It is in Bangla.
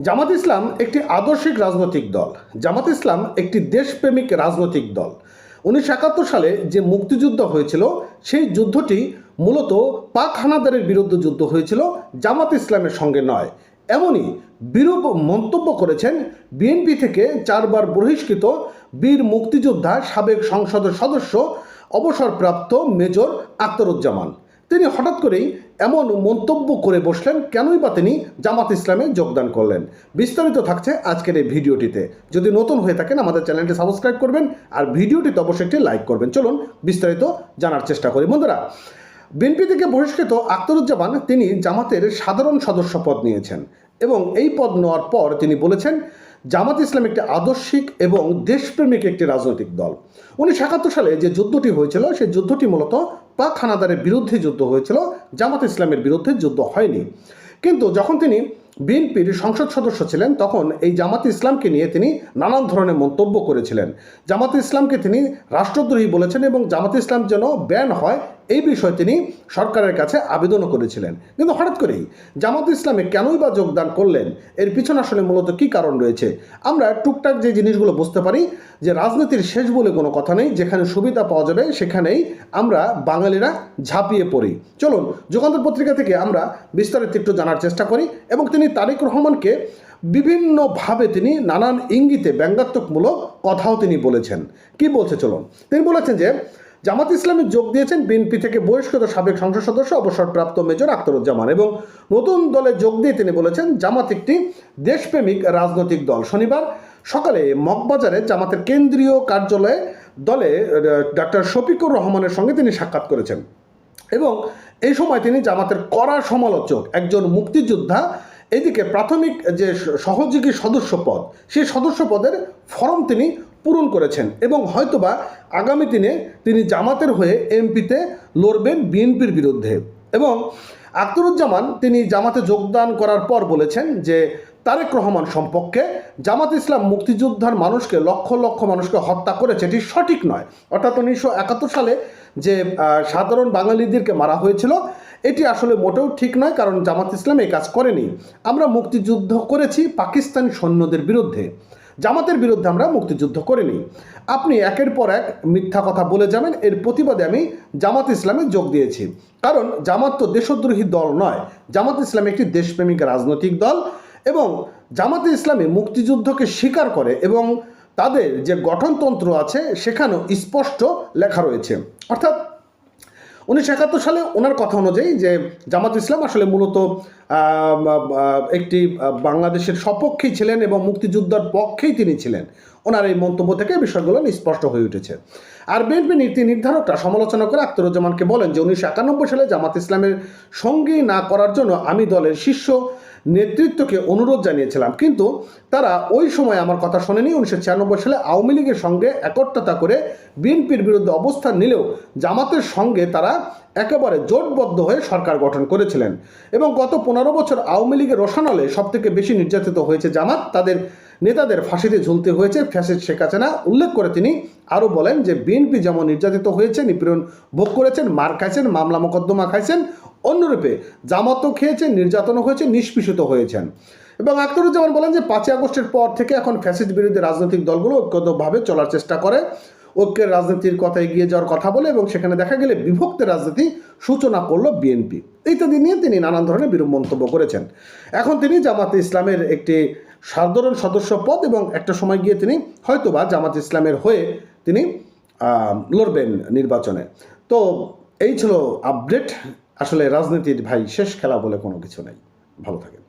জামাত ইসলাম একটি আদর্শিক রাজনৈতিক দল। জামাত ইসলাম একটি দেশপ্রেমিক রাজনৈতিক দল। 1971 সালে যে মুক্তিযুদ্ধ হয়েছিল সেই যুদ্ধটি মূলত পাক হানাদারের বিরুদ্ধে যুদ্ধ হয়েছিল, জামাত ইসলামের সঙ্গে নয়। এমনই বিরূপ মন্তব্য করেছেন বিএনপি থেকে 4 বার বহিষ্কৃত বীর মুক্তিযোদ্ধা সাবেক সংসদ সদস্য অবসরপ্রাপ্ত মেজর আখতারুজ্জামান। তিনি হঠাৎ করেই এমন মন্তব্য করে বসলেন, কেনই বা তিনি জামাত ইসলামে যোগদান করলেন। বিস্তারিত থাকছে আজকের এই ভিডিওটিতে। যদি নতুন হয়ে থাকেন আমাদের চ্যানেলটি সাবস্ক্রাইব করবেন আর ভিডিওটিতে অবশ্যই একটি লাইক করবেন। চলুন বিস্তারিত জানার চেষ্টা করি। বন্ধুরা, বিএনপি থেকে বহিষ্কৃত আখতারুজ্জামান তিনি জামাতের সাধারণ সদস্য পদ নিয়েছেন এবং এই পদ নেওয়ার পর তিনি বলেছেন জামাত ইসলাম একটি আদর্শিক এবং দেশপ্রেমিক একটি রাজনৈতিক দল। 1971 সালে যে যুদ্ধটি হয়েছিল সেই যুদ্ধটি মূলত পাক হানাদারের বিরুদ্ধে যুদ্ধ হয়েছিল, জামাত ইসলামের বিরুদ্ধে যুদ্ধ হয়নি। কিন্তু যখন তিনি বিএনপির সংসদ সদস্য ছিলেন তখন এই জামাত ইসলামকে নিয়ে তিনি নানান ধরনের মন্তব্য করেছিলেন। জামাত ইসলামকে তিনি রাষ্ট্রদ্রোহী বলেছেন এবং জামাত ইসলাম যেন ব্যান হয় এই বিষয়ে তিনি সরকারের কাছে আবেদনও করেছিলেন। কিন্তু হঠাৎ করেই জামাত ইসলামে কেনই বা যোগদান করলেন, এর পিছনে আসলে মূলত কী কারণ রয়েছে? আমরা টুকটাক যে জিনিসগুলো বুঝতে পারি যে রাজনীতির শেষ বলে কোনো কথা নেই, যেখানে সুবিধা পাওয়া যাবে সেখানেই আমরা বাঙালিরা ঝাঁপিয়ে পড়ি। চলুন যুগান্তর পত্রিকা থেকে আমরা বিস্তারিত একটু জানার চেষ্টা করি। এবং তিনি তারেক রহমানকে বিভিন্নভাবে তিনি নানান ইঙ্গিতে ব্যঙ্গাত্মকমূলক কথাও তিনি বলেছেন। কি বলছে চলুন। তিনি বলেছেন যে জামাত ইসলামে যোগ দিয়েছেন বিএনপি থেকে বহিষ্কৃত সাবেক সংসদ সদস্য অবসরপ্রাপ্ত মেজর আখতারুজ্জামান এবং নতুন দলে যোগ দিয়ে তিনি বলেছেন জামাত একটি দেশপ্রেমিক রাজনৈতিক দল। শনিবার সকালে মগবাজারে জামাতের কেন্দ্রীয় কার্যালয়ে দলে ডাক্তার শফিকুর রহমানের সঙ্গে তিনি সাক্ষাৎ করেছেন এবং এই সময় তিনি জামাতের কড়া সমালোচক একজন মুক্তিযোদ্ধা, এদিকে প্রাথমিক যে সহযোগী সদস্য পদ সেই সদস্য পদের ফর্ম তিনি পূরণ করেছেন এবং হয়তোবা আগামী দিনে তিনি জামাতের হয়ে এমপিতে লড়বেন বিএনপির বিরুদ্ধে। এবং আখতারুজ্জামান তিনি জামাতে যোগদান করার পর বলেছেন যে তারেক রহমান সম্পর্কে জামাত ইসলাম মুক্তিযোদ্ধার মানুষকে লক্ষ লক্ষ মানুষকে হত্যা করেছে, এটি সঠিক নয়। অর্থাৎ 1971 সালে যে সাধারণ বাঙালিদেরকে মারা হয়েছিল এটি আসলে মোটেও ঠিক নয়, কারণ জামাত ইসলাম এই কাজ করেনি। আমরা মুক্তিযুদ্ধ করেছি পাকিস্তানি সৈন্যদের বিরুদ্ধে, জামাতের বিরুদ্ধে আমরা মুক্তিযুদ্ধ করিনি। আপনি একের পর এক মিথ্যা কথা বলে যাবেন, এর প্রতিবাদে আমি জামাত ইসলামে যোগ দিয়েছি। কারণ জামাত তো দেশদ্রোহী দল নয়, জামাত ইসলাম একটি দেশপ্রেমিক রাজনৈতিক দল এবং জামাতে ইসলামী মুক্তিযুদ্ধকে স্বীকার করে এবং তাদের যে গঠনতন্ত্র আছে সেখানেও স্পষ্ট লেখা রয়েছে। অর্থাৎ 1971 সালে ওনার কথা অনুযায়ী যে জামাত ইসলাম আসলে মূলত একটি বাংলাদেশের সপক্ষেই ছিলেন এবং মুক্তিযুদ্ধের পক্ষেই তিনি ছিলেন। ওনার এই মন্তব্য থেকে বিষয়গুলো স্পষ্ট হয়ে উঠেছে। আর বিএনপি নীতি নির্ধারকরা সমালোচনা করে আখতারুজ্জামানকে বলেন যে 1991 সালে জামাত ইসলামের সঙ্গী না করার জন্য আমি দলের শীর্ষ নেতৃত্বকে অনুরোধ জানিয়েছিলাম, কিন্তু তারা ওই সময় আমার কথা শোনেনি। 1996 সালে আওয়ামী লীগের সঙ্গে একত্রতা করে বিএনপির বিরুদ্ধে অবস্থান নিলেও জামাতের সঙ্গে তারা একেবারে জোটবদ্ধ হয়ে সরকার গঠন করেছিলেন এবং গত 15 বছর আওয়ামী লীগের রোষানলে সবথেকে বেশি নির্যাতিত হয়েছে জামাত, তাদের নেতাদের ফাঁসিতে ঝুলতে হয়েছে ফ্যাসিস্ট শেখ হাসিনা। উল্লেখ করে তিনি আরও বলেন যে বিএনপি যেমন নির্যাতিত হয়েছে, নিপীড়ন ভোগ করেছেন, মার খাইছেন, মামলা মোকদ্দমা খাইছেন, অন্যরূপে জামাতও খেয়েছেন, নির্যাতনও হয়েছে, নিষ্পেষিত হয়েছেন। এবং আখতারুজ্জামান বলেন যে 5 আগস্টের পর থেকে এখন ফ্যাসিস্ট বিরোধী রাজনৈতিক দলগুলো ঐক্যবদ্ধভাবে চলার চেষ্টা করে, ঐক্যের রাজনীতির কথা এগিয়ে যাওয়ার কথা বলে এবং সেখানে দেখা গেলে বিভক্তের রাজনীতি সূচনা করলো বিএনপি। ইত্যাদি নিয়ে তিনি নানান ধরনের বিরূপ মন্তব্য করেছেন। এখন তিনি জামাতে ইসলামের একটি সাধারণ সদস্য পদ এবং একটা সময় গিয়ে তিনি হয়তোবা জামাত ইসলামের হয়ে তিনি লড়বেন নির্বাচনে। তো এই ছিল আপডেট। আসলে রাজনীতির ভাই শেষ খেলা বলে কোনো কিছু নেই। ভালো থাকেন।